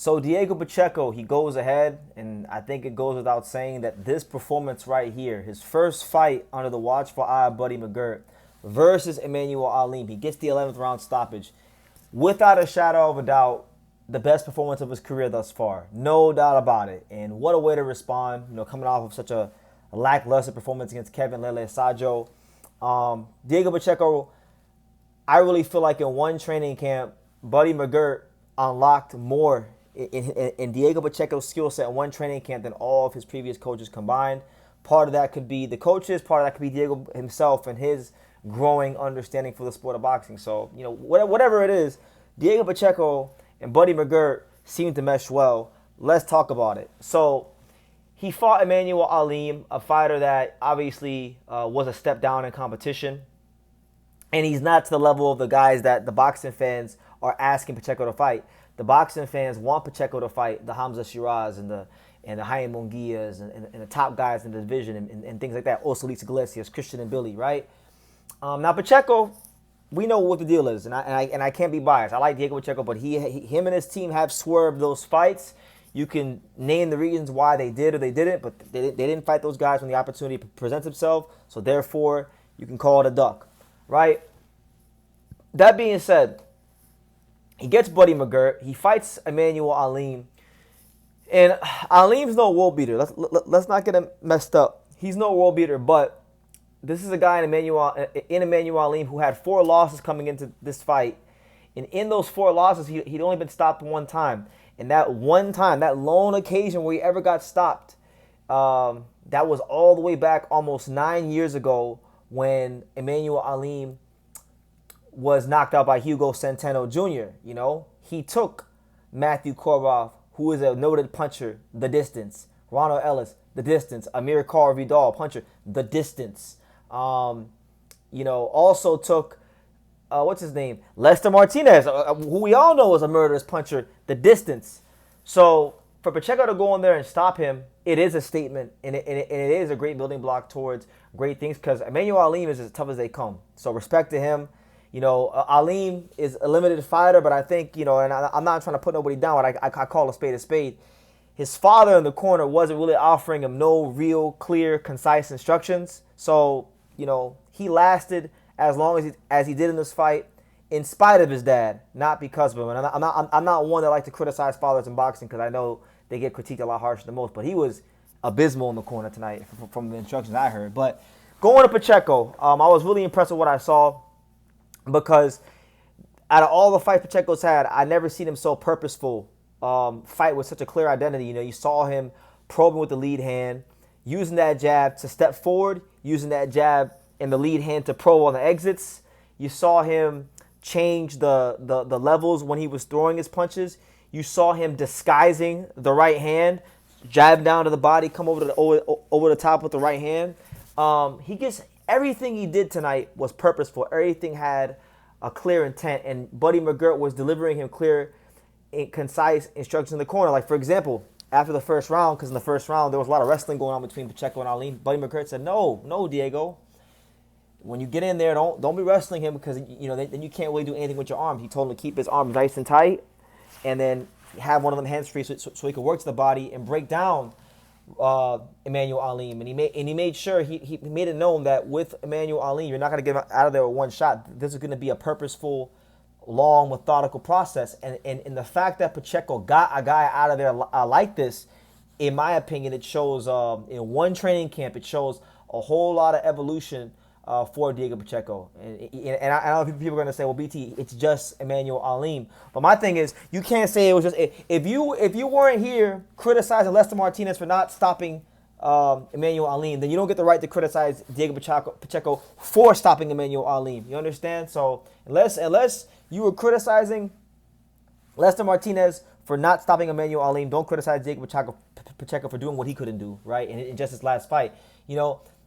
So Diego Pacheco, he goes ahead, and I think it goes without saying that this performance right here, his first fight under the watchful eye of Buddy Mcgirt versus Emmanuel Aleem, he gets the 11th round stoppage. Without a shadow of a doubt, the best performance of his career thus far. No doubt about it. And what a way to respond, coming off of such a lackluster performance against Kevin Lele Sajo. Diego Pacheco, I really feel like in one training camp, Buddy Mcgirt unlocked more in Diego Pacheco's skill set in one training camp than all of his previous coaches combined. Part of that could be the coaches, part of that could be Diego himself and his growing understanding for the sport of boxing. So, whatever it is, Diego Pacheco and Buddy Mcgirt seem to mesh well. Let's talk about it. So, he fought Emmanuel Aleem, a fighter that obviously was a step down in competition. And he's not to the level of the guys that the boxing fans are asking Pacheco to fight. The boxing fans want Pacheco to fight the Hamza Shiraz and the Jaime Munguias and the top guys in the division and things like that. Osalisa Iglesias, Christian and Billy, right? Now Pacheco, we know what the deal is, and I can't be biased. I like Diego Pacheco, but him and his team have swerved those fights. You can name the reasons why they did or they didn't, but they didn't fight those guys when the opportunity presents itself. So therefore, you can call it a duck, right? That being said, he gets Buddy Mcgirt. He fights Emmanuel Aleem. And Aleem's no world beater. Let's not get him messed up. He's no world beater, but this is a guy in Emmanuel Aleem who had 4 losses coming into this fight. And in those 4 losses, he'd only been stopped one time. And that one time, that lone occasion where he ever got stopped, that was all the way back almost 9 years ago when Emmanuel Aleem was knocked out by Hugo Centeno Jr. He took Matthew Korov, who is a noted puncher, the distance. Ronald Ellis, the distance. Amir Kar Vidal, puncher, the distance. Also took, what's his name? Lester Martinez, who we all know is a murderous puncher, the distance. So for Pacheco to go in there and stop him, it is a statement, and it is a great building block towards great things because Emmanuel Aleem is as tough as they come. So respect to him. Aleem is a limited fighter, but I think, and I'm not trying to put nobody down, but I call a spade a spade. His father in the corner wasn't really offering him no real, clear, concise instructions. So, he lasted as long as he did in this fight in spite of his dad, not because of him. And I'm not one that like to criticize fathers in boxing because I know they get critiqued a lot harsher than most, but he was abysmal in the corner tonight from the instructions I heard. But going to Pacheco, I was really impressed with what I saw. Because out of all the fights Pacheco's had, I never seen him so purposeful, fight with such a clear identity. You saw him probing with the lead hand, using that jab to step forward, using that jab in the lead hand to probe on the exits. You saw him change the levels when he was throwing his punches. You saw him disguising the right hand, jab down to the body, come over the top with the right hand. Everything he did tonight was purposeful. Everything had a clear intent, and Buddy Mcgirt was delivering him clear, concise instructions in the corner. Like, for example, after the first round, because in the first round there was a lot of wrestling going on between Pacheco and Aleem, Buddy Mcgirt said, no, Diego. When you get in there, don't be wrestling him because, then you can't really do anything with your arms. He told him to keep his arms nice and tight and then have one of them hands free so he could work to the body and break down Emmanuel Aleem, and he made sure he made it known that with Emmanuel Aleem, you're not going to get him out of there with one shot. This is going to be a purposeful, long, methodical process. And the fact that Pacheco got a guy out of there like this, in my opinion, it shows in one training camp, it shows a whole lot of evolution for Diego Pacheco. And I know people are going to say, well, BT, it's just Emmanuel Aleem. But my thing is, you can't say it was just, if you weren't here criticizing Lester Martinez for not stopping Emmanuel Aleem, then you don't get the right to criticize Diego Pacheco for stopping Emmanuel Aleem. You understand? So unless you were criticizing Lester Martinez for not stopping Emmanuel Aleem, don't criticize Diego Pacheco for doing what he couldn't do, right? In just his last fight.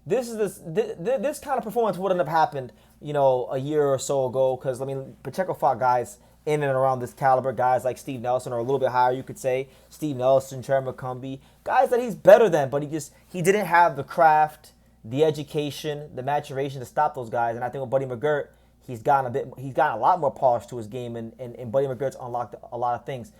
This kind of performance wouldn't have happened, a year or so ago because, Pacheco fought guys in and around this caliber, guys like Steve Nelson or a little bit higher, you could say. Steve Nelson, Trevor McCumbee, guys that he's better than, but he didn't have the craft, the education, the maturation to stop those guys. And I think with Buddy Mcgirt, he's gotten a lot more polish to his game, and Buddy Mcgirt's unlocked a lot of things.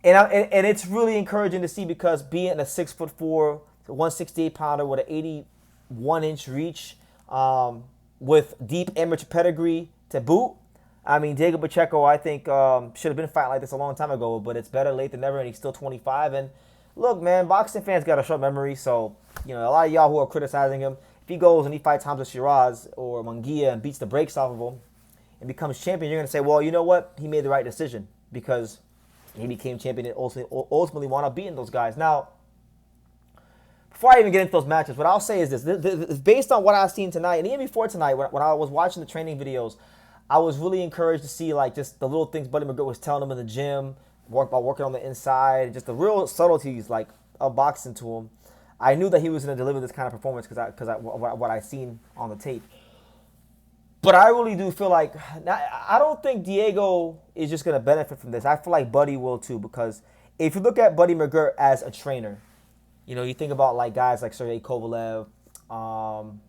And it's really encouraging to see because being a 6'4", 168 pounder with an 81-inch reach, with deep amateur pedigree to boot. I mean, Diego Pacheco, I think, should have been fighting like this a long time ago, but it's better late than never, and he's still 25. And look, man, boxing fans got a short memory, so, a lot of y'all who are criticizing him, if he goes and he fights Hamza Shiraz or Munguia and beats the brakes off of him and becomes champion, you're going to say, well, you know what? He made the right decision because he became champion and ultimately wound up beating those guys. Now, before I even get into those matches, what I'll say is this. Based on what I've seen tonight, and even before tonight, when I was watching the training videos, I was really encouraged to see like just the little things Buddy Mcgirt was telling him in the gym, about working on the inside, just the real subtleties like of boxing to him. I knew that he was going to deliver this kind of performance because what I seen on the tape. But I really do feel like I don't think Diego is just going to benefit from this. I feel like Buddy will too, because if you look at Buddy Mcgirt as a trainer, you think about like guys like Sergey Kovalev, Arturo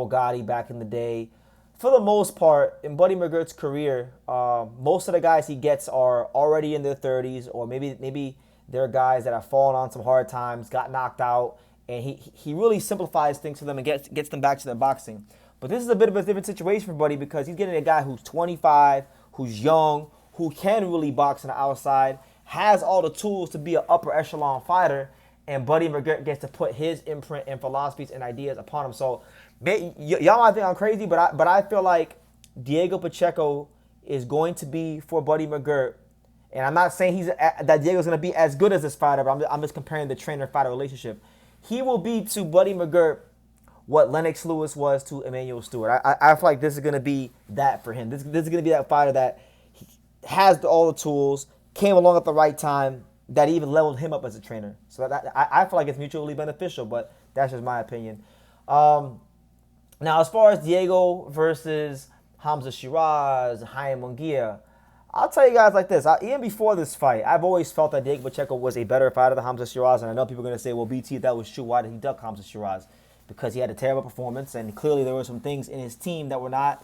Gatti back in the day. For the most part, in Buddy McGirt's career, most of the guys he gets are already in their 30s, or maybe they're guys that have fallen on some hard times, got knocked out, and he really simplifies things for them and gets them back to their boxing. But this is a bit of a different situation for Buddy because he's getting a guy who's 25, who's young, who can really box on the outside, has all the tools to be an upper echelon fighter, and Buddy McGirt gets to put his imprint and philosophies and ideas upon him. So y'all might think I'm crazy, but I feel like Diego Pacheco is going to be for Buddy McGirt. And I'm not saying that Diego's going to be as good as this fighter, but I'm just comparing the trainer-fighter relationship. He will be to Buddy McGirt what Lennox Lewis was to Emmanuel Stewart. I feel like this is going to be that for him. This is going to be that fighter that has all the tools, came along at the right time, that even leveled him up as a trainer. So I feel like it's mutually beneficial, but that's just my opinion. Now, as far as Diego versus Hamza Shiraz, Jaime Munguia, I'll tell you guys like this. Even before this fight, I've always felt that Diego Pacheco was a better fighter than Hamza Shiraz, and I know people are going to say, well, BT, if that was true, why did he duck Hamza Shiraz? Because he had a terrible performance, and clearly there were some things in his team that were not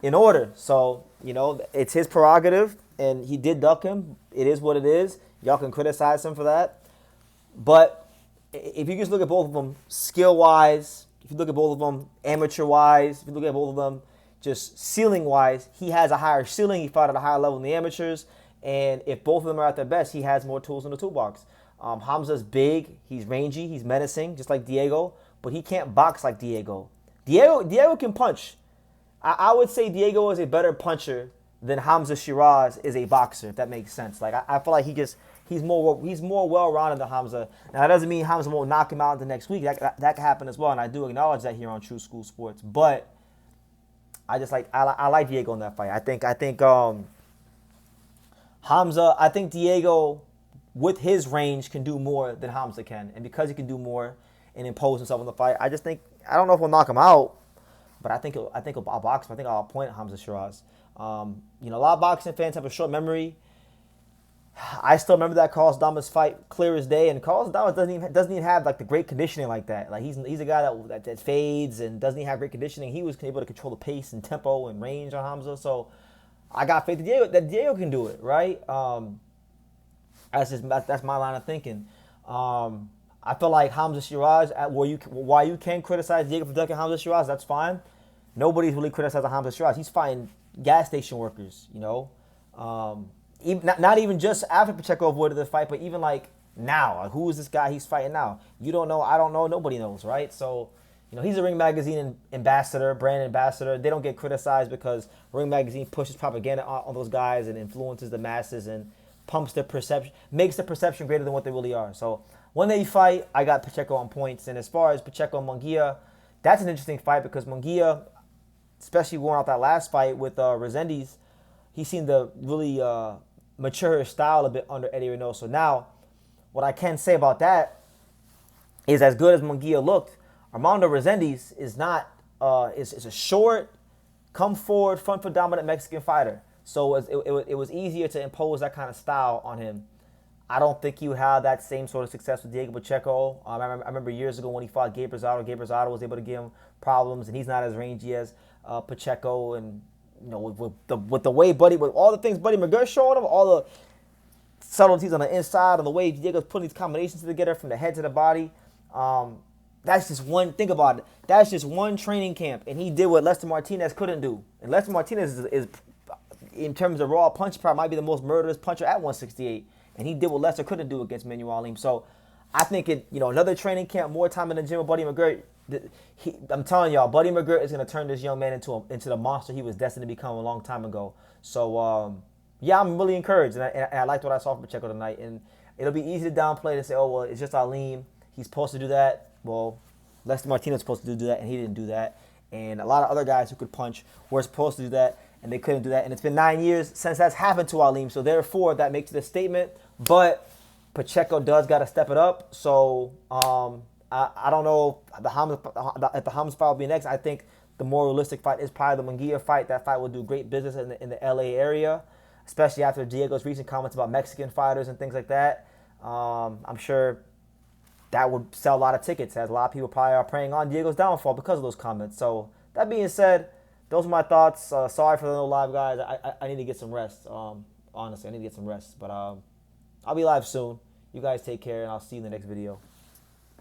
in order. So, it's his prerogative, and he did duck him. It is what it is. Y'all can criticize him for that. But if you just look at both of them skill-wise, if you look at both of them amateur-wise, if you look at both of them just ceiling-wise, he has a higher ceiling. He fought at a higher level in the amateurs. And if both of them are at their best, he has more tools in the toolbox. Hamza's big. He's rangy. He's menacing, just like Diego. But he can't box like Diego. Diego can punch. I would say Diego is a better puncher than Hamza Shiraz is a boxer, if that makes sense. Like I feel like he's more well-rounded than Hamza. Now that doesn't mean Hamza won't knock him out the next week. That can happen as well, and I do acknowledge that here on True School Sports. But I like Diego in that fight. I think Hamza. I think Diego with his range can do more than Hamza can, and because he can do more and impose himself on the fight, I don't know if we'll knock him out, but I think I'll box him. I think I'll appoint Hamza Shiraz. A lot of boxing fans have a short memory. I still remember that Carlos Damas fight clear as day, and Carlos Damas doesn't even have like the great conditioning like that. Like he's a guy that fades and doesn't even have great conditioning. He was able to control the pace and tempo and range on Hamza, so I got faith that Diego can do it, right? That's my line of thinking. I feel like Hamza Shiraz, while you can criticize Diego for ducking Hamza Shiraz, that's fine. Nobody's really criticizing Hamza Shiraz. He's fighting gas station workers, Even, not even just after Pacheco avoided the fight, but even like now. Like, who is this guy he's fighting now? You don't know. I don't know. Nobody knows, right? So, he's a Ring Magazine ambassador, brand ambassador. They don't get criticized because Ring Magazine pushes propaganda on those guys and influences the masses and pumps their perception, makes the perception greater than what they really are. So when they fight, I got Pacheco on points. And as far as Pacheco and Munguia, that's an interesting fight because Munguia, especially going out that last fight with Resendiz, he seemed to really mature his style a bit under Eddie Reynoso. Now, what I can say about that is as good as Munguia looked, Armando Resendiz is not is a short, come forward, front foot dominant Mexican fighter. So it was easier to impose that kind of style on him. I don't think he would have that same sort of success with Diego Pacheco. I remember years ago when he fought Gabe Rosado. Gabe Rosado was able to give him problems, and he's not as rangy as Pacheco. And with the way with all the things Buddy McGirt showing him, all the subtleties on the inside, on the way Diego's putting these combinations together from the head to the body. That's just one. Think about it. That's just one training camp, and he did what Lester Martinez couldn't do. And Lester Martinez is in terms of raw punch power, might be the most murderous puncher at 168, and he did what Lester couldn't do against Manuel Aleem. So I think another training camp, more time in the gym with Buddy Mcgirt. I'm telling y'all, Buddy Mcgirt is going to turn this young man into the monster he was destined to become a long time ago. So yeah, I'm really encouraged, and I liked what I saw from Pacheco tonight. And it'll be easy to downplay and say, oh well, it's just Aleem. He's supposed to do that. Well, Lester Martinez was supposed to do that, and he didn't do that. And a lot of other guys who could punch were supposed to do that, and they couldn't do that. And it's been 9 years since that's happened to Aleem. So therefore, that makes it a statement. But Pacheco does got to step it up. So I don't know if the Hamza fight will be next. I think the more realistic fight is probably the Mcgirt fight. That fight will do great business in the LA area, especially after Diego's recent comments about Mexican fighters and things like that. I'm sure that would sell a lot of tickets, as a lot of people probably are preying on Diego's downfall because of those comments. So that being said, those are my thoughts. Sorry for the no live, guys. I need to get some rest. Honestly, I need to get some rest. But I'll be live soon. You guys take care, and I'll see you in the next video.